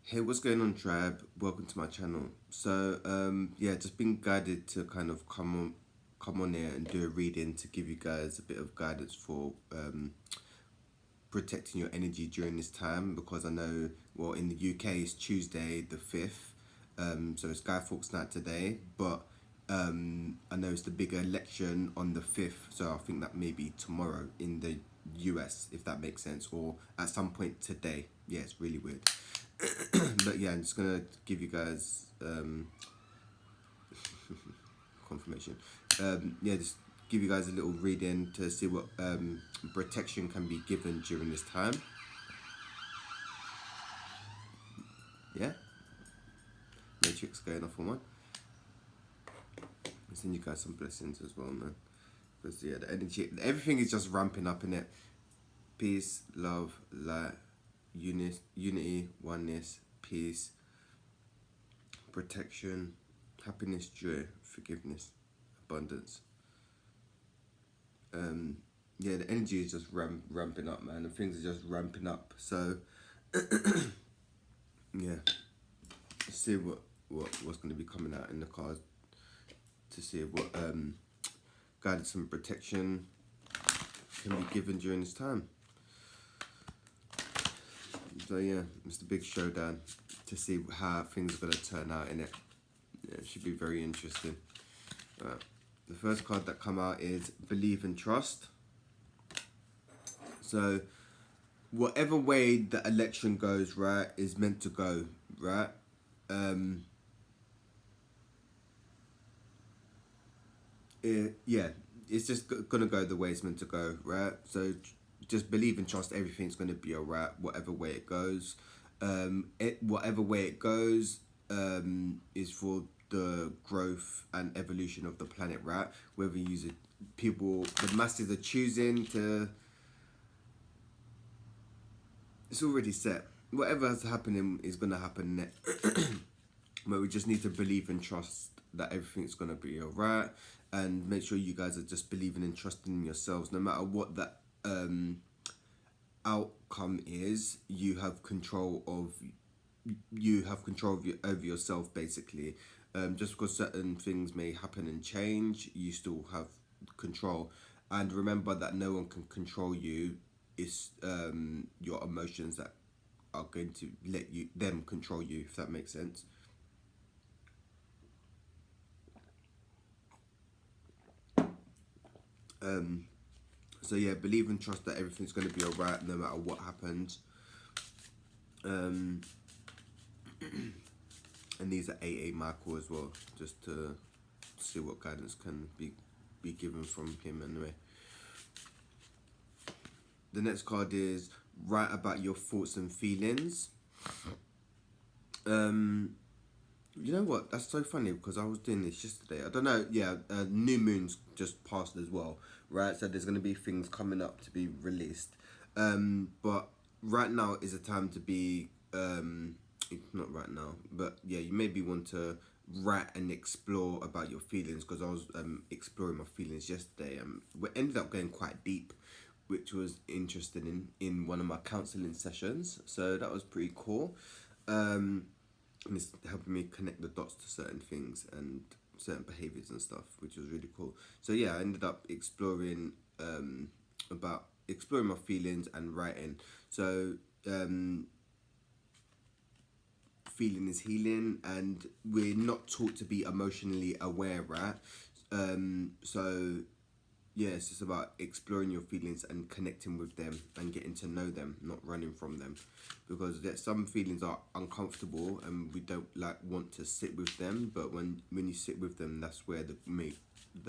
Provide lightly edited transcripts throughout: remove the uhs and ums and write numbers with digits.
Hey, what's going on, tribe? Welcome to my channel. Yeah, just been guided to kind of come on here and do a reading to give you guys a bit of guidance for protecting your energy during this time, because I know, well, in the UK it's Tuesday the 5th, so it's Guy Fawkes night today, but I know it's the bigger election on the 5th, so I think that may be tomorrow in the US, if that makes sense, or at some point today. Yeah, it's really weird. But yeah, I'm just gonna give you guys confirmation. Yeah, just give you guys a little reading to see what protection can be given during this time. Yeah, Matrix going off on one. I send you guys some blessings as well, man. Because yeah, the energy, everything is just ramping up in it. Peace, love, light, unity, oneness, peace, protection, happiness, joy, forgiveness, abundance. Yeah, the energy is just ramping up, man. And things are just ramping up. So yeah, see what's going to be coming out in the cards to see what guidance and protection can be given during this time. So yeah, it's the big showdown to see how things are going to turn out in it. Yeah, it should be very interesting. The first card that come out is Believe and Trust. So whatever way the election goes, right, is meant to go, right? Yeah, it's just gonna go the way it's meant to go, right? So just believe and trust everything's gonna be alright, whatever way it goes. Whatever way it goes is for the growth and evolution of the planet, right? Whether you use it, people, the masses are choosing to. It's already set. Whatever's happening is gonna happen next. But we just need to believe and trust that everything's gonna be alright, and make sure you guys are just believing and trusting in yourselves. No matter what that outcome is, you have control of over yourself, basically. Just because certain things may happen and change, you still have control. And remember that no one can control you. It's your emotions that are going to let them control you, if that makes sense. So yeah, believe and trust that everything's going to be alright no matter what happens. Um, and these are AA Michael as well, just to see what guidance can be given from him anyway. The next card is Write About Your Thoughts and Feelings. You know what? That's so funny because I was doing this yesterday. I don't know. Yeah, new moon's just passed as well, right? So there's gonna be things coming up to be released. But right now is a time to be. Not right now, but yeah, you maybe want to write and explore about your feelings, because I was exploring my feelings yesterday. We ended up going quite deep, which was interesting in one of my counselling sessions. So that was pretty cool. And it's helping me connect the dots to certain things and certain behaviors and stuff, which was really cool. So yeah, I ended up exploring my feelings and writing. So feeling is healing, and we're not taught to be emotionally aware, right? So yeah, it's just about exploring your feelings and connecting with them and getting to know them, not running from them, because that some feelings are uncomfortable and we don't want to sit with them. But when you sit with them, that's where the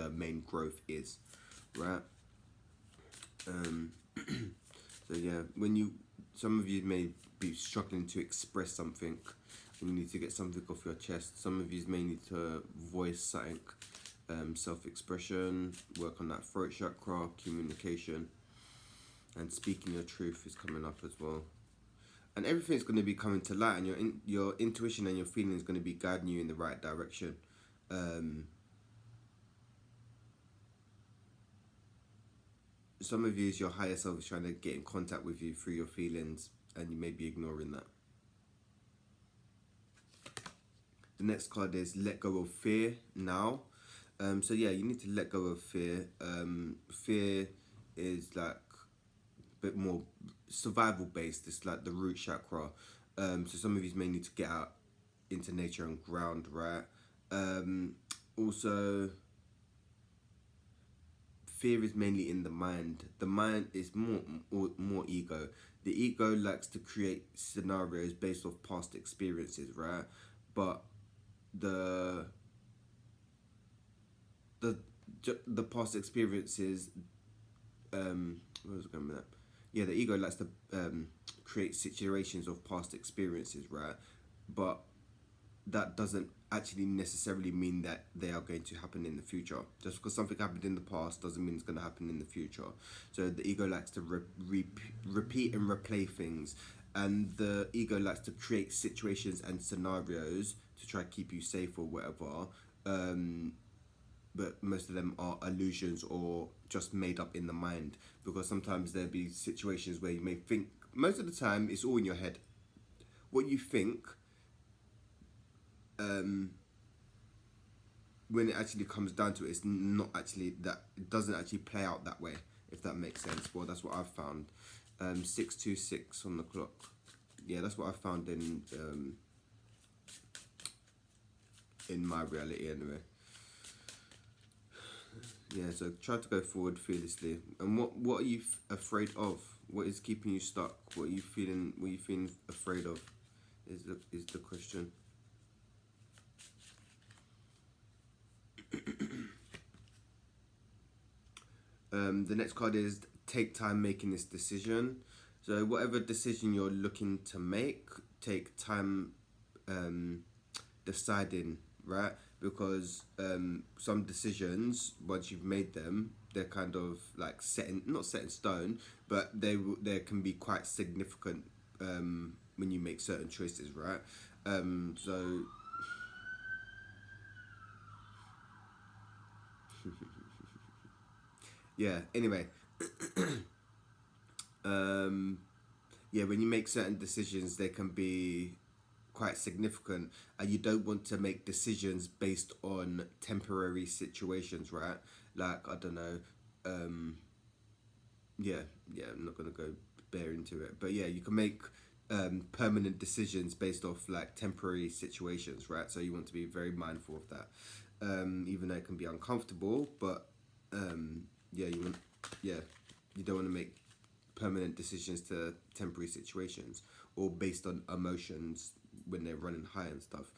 main growth is, right? So yeah, some of you may be struggling to express something, and you need to get something off your chest. Some of you may need to voice something, self-expression, work on that throat chakra, communication, and speaking your truth is coming up as well. And everything's going to be coming to light, and your intuition and your feeling is going to be guiding you in the right direction. Some of you, is your higher self is trying to get in contact with you through your feelings, and you may be ignoring that. The next card is let go of fear now. So yeah, you need to let go of fear. Fear is like a bit more survival based. It's like the root chakra. So some of you may need to get out into nature and ground, right? Also, fear is mainly in the mind. The mind is more ego. The ego likes to create scenarios based off past experiences, right? But the the the past experiences, where was I going with that? Yeah, the ego likes to create situations of past experiences, right? But that doesn't actually necessarily mean that they are going to happen in the future. Just because something happened in the past doesn't mean it's going to happen in the future. So the ego likes to repeat and replay things, and the ego likes to create situations and scenarios to try to keep you safe or whatever. But most of them are illusions or just made up in the mind, because sometimes there'll be situations where you may think, most of the time it's all in your head. What you think, when it actually comes down to it, it's not actually that, it doesn't actually play out that way, if that makes sense. Well, that's what I've found. 626 on the clock. Yeah, that's what I found in my reality anyway. Yeah, so try to go forward fearlessly. And what are you afraid of? What is keeping you stuck? What are you feeling? What are you feeling afraid of? Is the question. The next card is take time making this decision. So whatever decision you're looking to make, take time deciding, right? Because some decisions, once you've made them, they're kind of like not set in stone, but they can be quite significant when you make certain choices, right? So yeah. Anyway, yeah, when you make certain decisions, they can be quite significant, and you don't want to make decisions based on temporary situations, right? Like, I don't know, yeah, I'm not gonna go bare into it, but yeah, you can make permanent decisions based off like temporary situations, right? So you want to be very mindful of that, even though it can be uncomfortable. But yeah, yeah, you don't want to make permanent decisions to temporary situations or based on emotions when they're running high and stuff.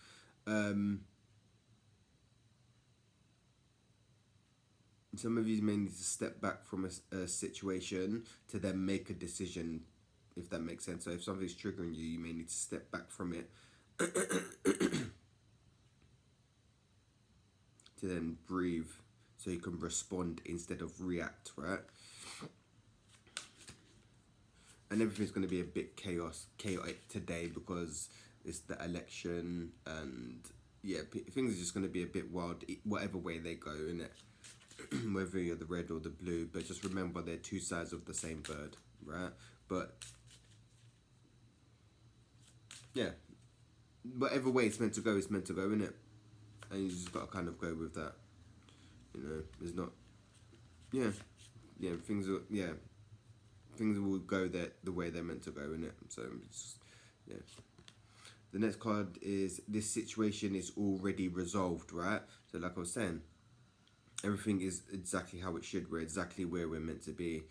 Some of you may need to step back from a situation to then make a decision, if that makes sense. So if something's triggering you, you may need to step back from it to then breathe so you can respond instead of react, right? And everything's going to be a bit chaotic today because it's the election, and yeah, things are just going to be a bit wild, whatever way they go, innit? Whether you're the red or the blue, but just remember they're two sides of the same bird, right? But yeah, whatever way it's meant to go, it's meant to go, innit? And you just gotta kind of go with that. You know, there's not, yeah, things will go the way they're meant to go, innit? So it's, yeah. The next card is this situation is already resolved, right? So like I was saying, everything is exactly how it should. We're exactly where we're meant to be.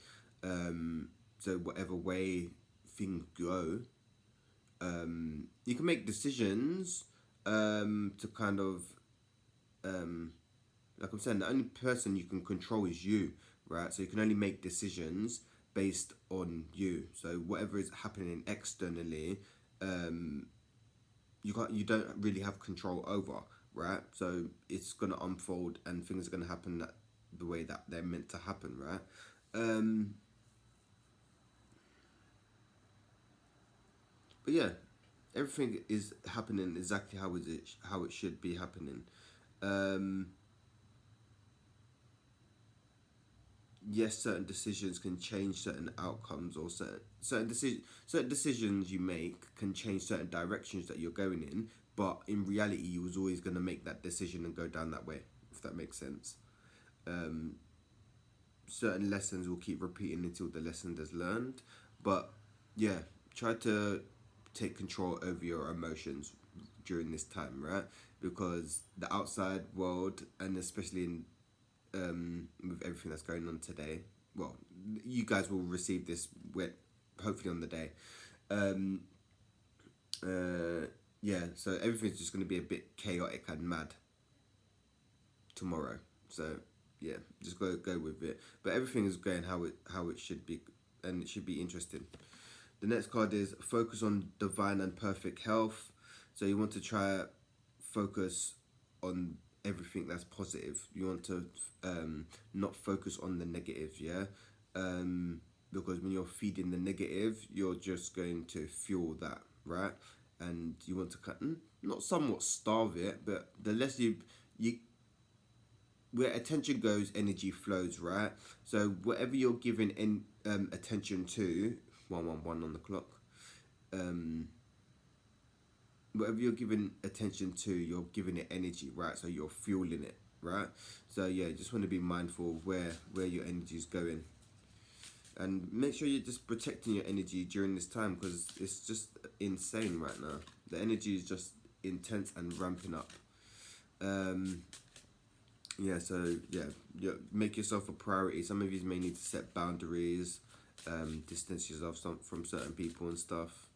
So whatever way things go, you can make decisions to kind of, like I'm saying, the only person you can control is you, right? So you can only make decisions based on you. So whatever is happening externally, you don't really have control over, right? So it's gonna unfold and things are gonna happen the way that they're meant to happen, right? But yeah, everything is happening exactly how it should be happening. Um, yes, certain decisions can change certain outcomes, or certain decisions you make can change certain directions that you're going in. But in reality, you was always going to make that decision and go down that way, if that makes sense. Um, Certain lessons will keep repeating until the lesson is learned. But yeah, try to take control over your emotions during this time, right? Because the outside world, and especially in with everything that's going on today, well, you guys will receive this with hopefully on the day. Um, yeah, so everything's just going to be a bit chaotic and mad tomorrow. So yeah, just go with it. But everything is going how it should be, and it should be interesting. The next card is focus on divine and perfect health. So you want to try focus on everything that's positive. You want to not focus on the negatives, yeah. Because when you're feeding the negative, you're just going to fuel that, right? And you want to not somewhat starve it, but the less you where attention goes, energy flows, right? So whatever you're giving attention to, 111 on the clock. Um, Whatever you're giving attention to, you're giving it energy, right? So you're fueling it, right? So yeah, just want to be mindful of where your energy is going, and make sure you're just protecting your energy during this time because it's just insane right now. The energy is just intense and ramping up. Um, Yeah, so yeah, make yourself a priority. Some of you may need to set boundaries, distance yourself from certain people and stuff.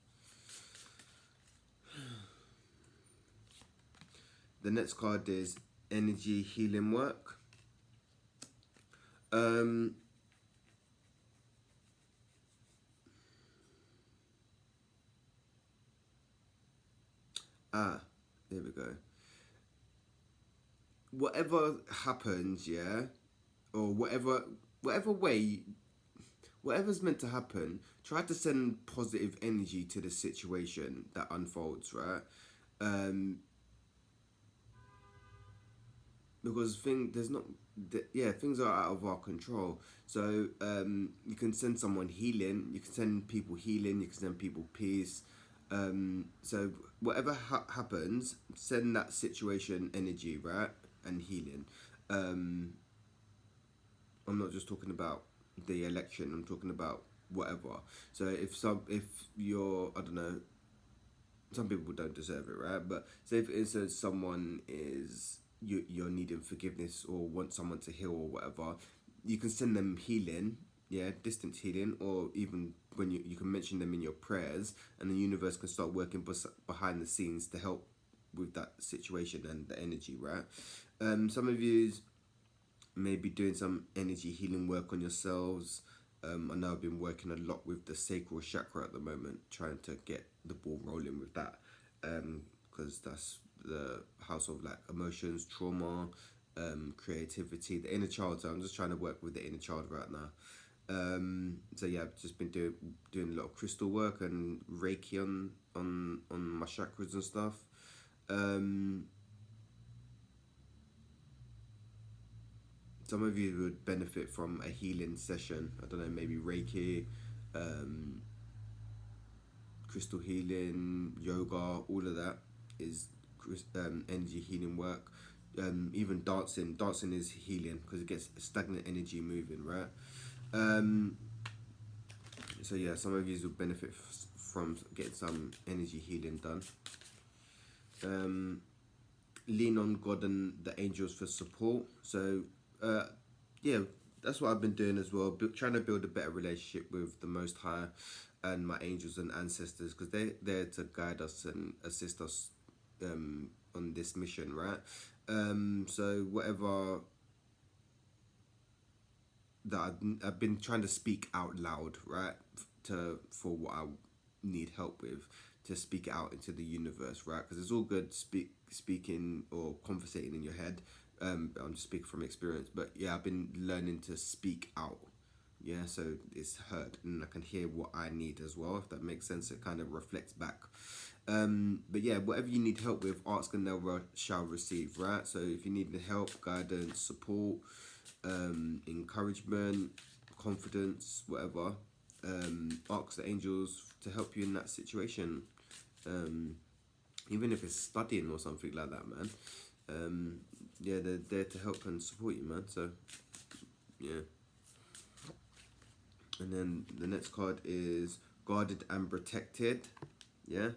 The next card is energy healing work. Um, ah, there we go. Whatever happens, yeah, or whatever way, whatever's meant to happen, try to send positive energy to the situation that unfolds, right? Um, because there's not yeah, things are out of our control. So you can send someone healing, you can send people healing, you can send people peace. So whatever happens, send that situation energy, right? And healing. um I'm not just talking about the election, I'm talking about whatever. So if you're, I don't know, some people don't deserve it, right? But say for instance, someone you're needing forgiveness or want someone to heal or whatever, you can send them healing, yeah, distance healing, or even when you can mention them in your prayers, and the universe can start working behind the scenes to help with that situation and the energy, right? Some of you maybe doing some energy healing work on yourselves. I know I've been working a lot with the sacral chakra at the moment, trying to get the ball rolling with that, because that's the house of like emotions, trauma, creativity, the inner child. So I'm just trying to work with the inner child right now. So yeah, I've just been doing a lot of crystal work and Reiki on my chakras and stuff. Um, some of you would benefit from a healing session. I don't know, maybe Reiki, um, crystal healing, yoga, all of that is energy healing work. Even dancing, dancing is healing because it gets stagnant energy moving, right? Um, so yeah, some of you will benefit from getting some energy healing done. Um, Lean on God and the angels for support. So uh, yeah, that's what I've been doing as well. Trying to build a better relationship with the Most High and my angels and ancestors, because they're there to guide us and assist us on this mission, right? So whatever that I've been trying to speak out loud, right, for what I need help with, to speak it out into the universe, right? Because it's all good speaking or conversating in your head. I'm just speaking from experience, but yeah, I've been learning to speak out. Yeah, so it's heard and I can hear what I need as well. If that makes sense, it kind of reflects back. But yeah, whatever you need help with, ask and thou shall receive, right? So if you need help, guidance, support, encouragement, confidence, whatever. Ask the angels to help you in that situation. Even if it's studying or something like that, man. Yeah, they're there to help and support you, man. So, yeah. And then the next card is guarded and protected. Yeah.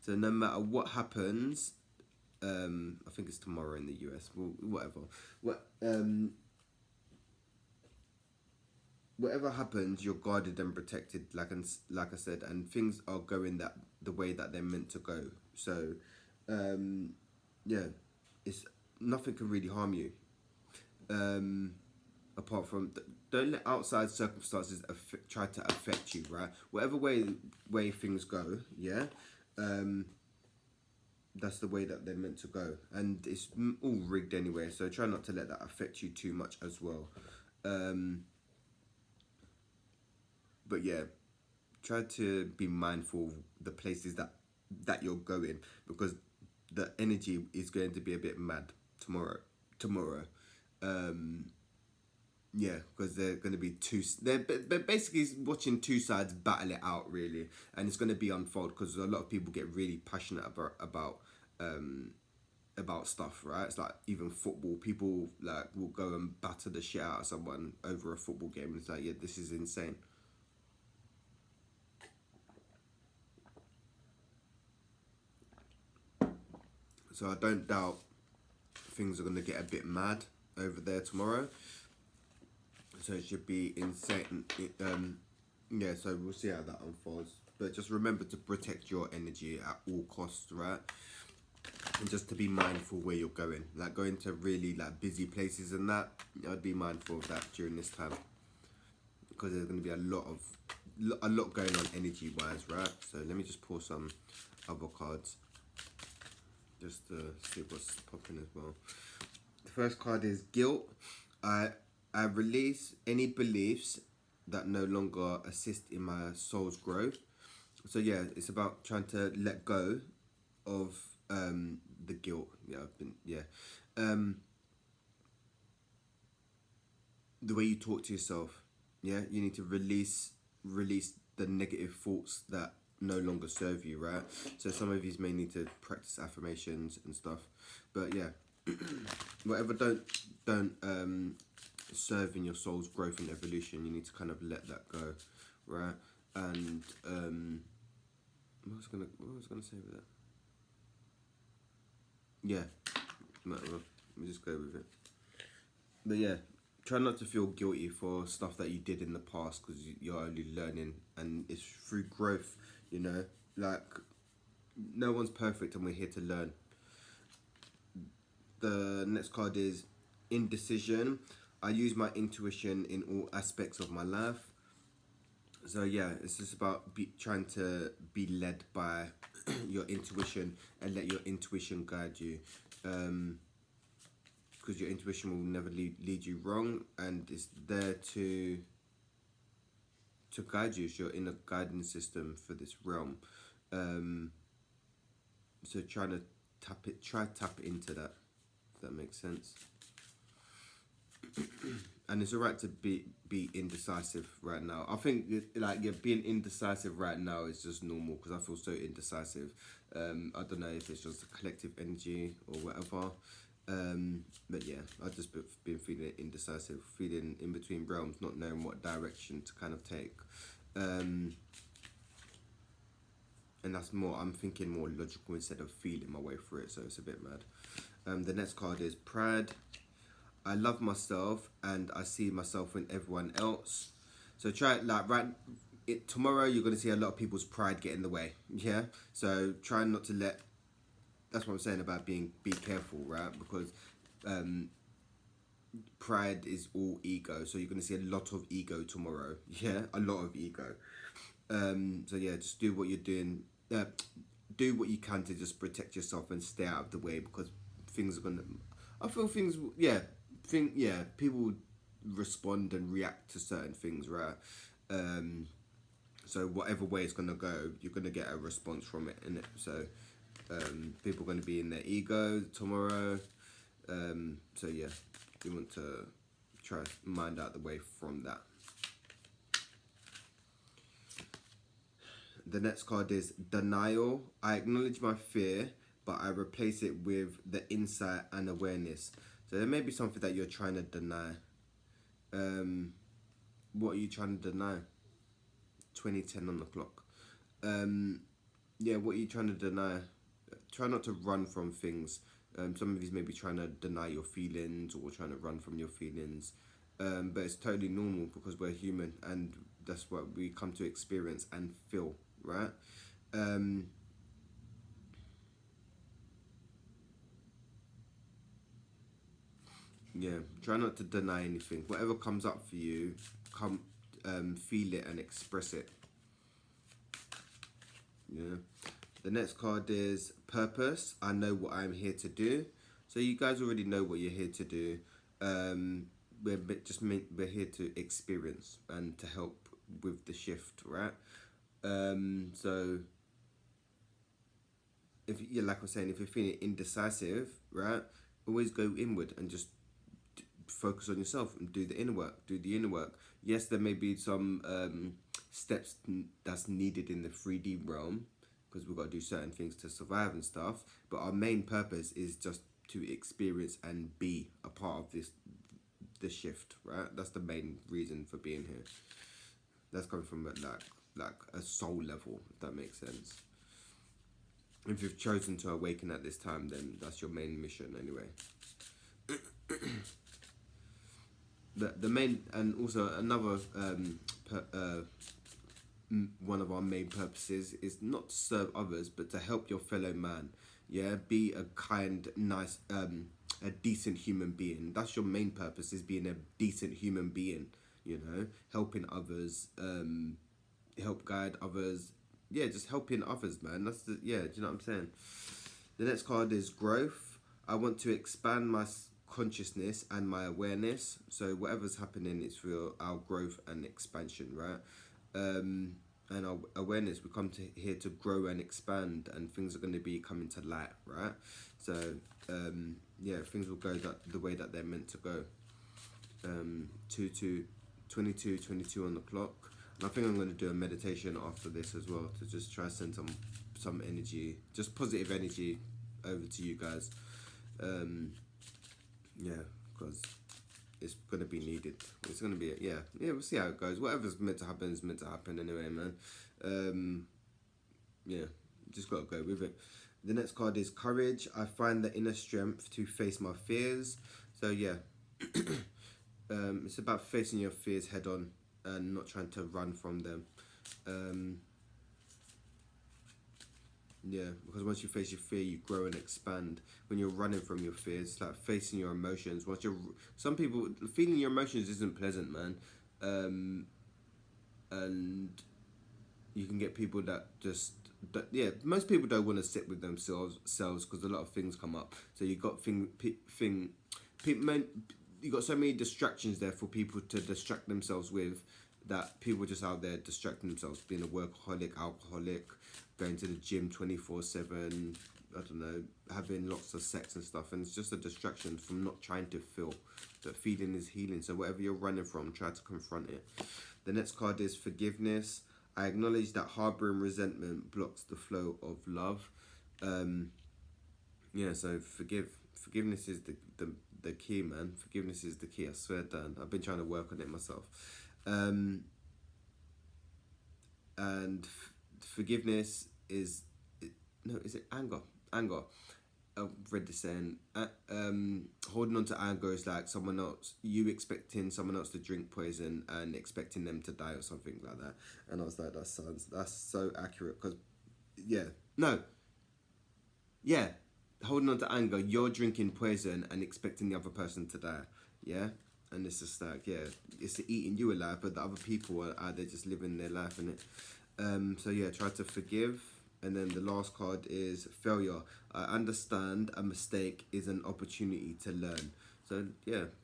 So no matter what happens, I think it's tomorrow in the US. Well, whatever. Whatever happens, you're guarded and protected. Like I said, and things are going the way that they're meant to go. So, yeah, it's nothing can really harm you. Apart from don't let outside circumstances try to affect you, right? Whatever way things go, yeah, that's the way that they're meant to go, and it's all rigged anyway. So try not to let that affect you too much as well. But yeah, try to be mindful of the places that you're going, because the energy is going to be a bit mad tomorrow. Yeah, because they're going to be they're basically watching two sides battle it out, really, and it's going to be unfold because a lot of people get really passionate about stuff, right? It's like even football, people like will go and batter the shit out of someone over a football game. It's like, yeah, this is insane. So I don't doubt things are going to get a bit mad over there tomorrow. So it should be insane. Yeah, so we'll see how that unfolds. But just remember to protect your energy at all costs, right? And just to be mindful where you're going. Like going to really like busy places and that, I'd be mindful of that during this time. Because there's going to be a lot going on energy wise, right? So let me just pull some other cards. Just to see what's popping as well. The first card is guilt. I release any beliefs that no longer assist in my soul's growth. So yeah, it's about trying to let go of the guilt. The way you talk to yourself. Yeah, you need to release the negative thoughts that no longer serve you, right? So some of you may need to practice affirmations and stuff. But yeah, whatever don't serve in your soul's growth and evolution, you need to kind of let that go, right? And what was I gonna say with that? Yeah, might as well. Let me just go with it. But yeah, try not to feel guilty for stuff that you did in the past, because you're only learning, and it's through growth. You know, like no one's perfect, and we're here to learn. The next card is indecision. I use my intuition in all aspects of my life. So yeah, it's just about trying to be led by your intuition and let your intuition guide you. Because your intuition will never lead you wrong, and it's there to guide you. It's your inner guidance system for this realm. So try tap into that, if that makes sense. And it's alright to be indecisive right now. I think like being indecisive right now is just normal, because I feel so indecisive. I don't know if it's just a collective energy or whatever. But yeah, I've just been feeling indecisive, feeling in between realms, not knowing what direction to kind of take. And that's more, I'm thinking more logical instead of feeling my way through it, so it's a bit mad. The next card is pride. I love myself and I see myself in everyone else. So tomorrow you're going to see a lot of people's pride get in the way. Yeah. So try not to let. That's what I'm saying about be careful, right? Because pride is all ego. So you're going to see a lot of ego tomorrow. Yeah, a lot of ego. So yeah, just do what you're doing. Do what you can to just protect yourself and stay out of the way, because things are gonna. I feel things. Yeah, people respond and react to certain things, right? So whatever way it's gonna go, you're gonna get a response from it, innit? So people are gonna be in their ego tomorrow. So yeah, you want to try to mind out the way from that. The next card is denial. I acknowledge my fear, but I replace it with the insight and awareness. So there may be something that you're trying to deny. What are you trying to deny? 2010 on the clock. Yeah, what are you trying to deny? Try not to run from things. Some of you may be trying to deny your feelings or trying to run from your feelings. But it's totally normal because we're human and that's what we come to experience and feel, right? Yeah, try not to deny anything. Whatever comes up for you, feel it and express it. Yeah. The next card is purpose. I know what I'm here to do. So you guys already know what you're here to do. We're here to experience and to help with the shift, right? So if you like I was saying, if you're feeling indecisive, right, always go inward and just focus on yourself and do the inner work. Do the inner work. Yes, there may be some steps that's needed in the 3D realm because we've got to do certain things to survive and stuff. But our main purpose is just to experience and be a part of this shift, right? That's the main reason for being here. That's coming from like a soul level, if that makes sense. If you've chosen to awaken at this time, then that's your main mission anyway. The main, and also another one of our main purposes is not to serve others, but to help your fellow man. Yeah, be a kind, nice, a decent human being. That's your main purpose, is being a decent human being. You know, helping others, help guide others. Yeah, just helping others, man. That's do you know what I'm saying? The next card is growth. I want to expand my consciousness and my awareness. So whatever's happening is for our growth and expansion, right? And our awareness, we come to here to grow and expand, and things are going to be coming to light, right? So things will go the way that they're meant to go. 22 on the clock. And I think I'm going to do a meditation after this as well to just try to send some energy, just positive energy over to you guys. Because it's going to be needed. It's going to be, we'll see how it goes. Whatever's meant to happen is meant to happen anyway, man. Just got to go with it. The next card is courage. I find the inner strength to face my fears. So, it's about facing your fears head on and not trying to run from them. Because once you face your fear, you grow and expand. When you're running from your fears, it's like facing your emotions. Some people, feeling your emotions isn't pleasant, man. And you can get people that most people don't want to sit with themselves because a lot of things come up. So you got you got so many distractions there for people to distract themselves with, that people just out there distracting themselves, being a workaholic, alcoholic, going to the gym 24/7, I don't know, having lots of sex and stuff, and it's just a distraction from not trying to feel. That feeling is healing, so whatever you're running from, try to confront it. The next card is forgiveness. I acknowledge that harboring resentment blocks the flow of love. So forgiveness is the key, man. Forgiveness is the key, I swear, Dan. I've been trying to work on it myself. And forgiveness is it anger? I've read this saying, holding on to anger is like you expecting someone else to drink poison and expecting them to die or something like that. And I was like, that's so accurate, because holding on to anger, you're drinking poison and expecting the other person to die. Yeah. And it's just like, it's eating you alive, but the other people are they're just living their life in it. Try to forgive. And then the last card is failure. I understand a mistake is an opportunity to learn. So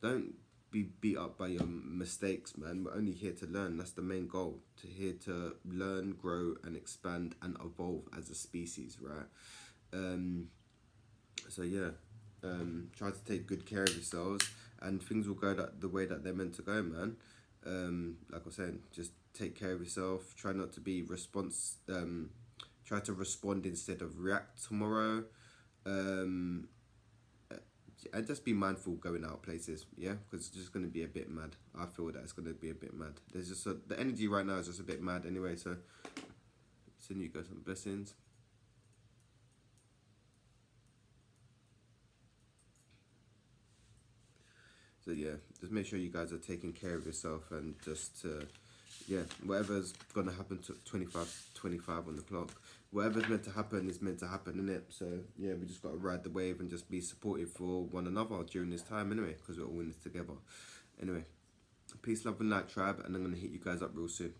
don't be beat up by your mistakes, man. We're only here to learn. That's the main goal. Here to learn, grow, and expand and evolve as a species, right? Try to take good care of yourselves. and things will go the way that they're meant to go, man. Like I was saying, just take care of yourself. Try not to be try to respond instead of react tomorrow. And just be mindful going out places, yeah, because it's just going to be a bit mad. I feel that it's going to be a bit mad. There's just the energy right now is just a bit mad anyway. So send you guys some blessings. So yeah, just make sure you guys are taking care of yourself, and just yeah, whatever's gonna happen to 25 on the clock. Whatever's meant to happen is meant to happen, innit? So yeah, we just gotta ride the wave and just be supportive for one another during this time anyway, because we're all in this together. Anyway, peace, love and light, tribe, and I'm gonna hit you guys up real soon.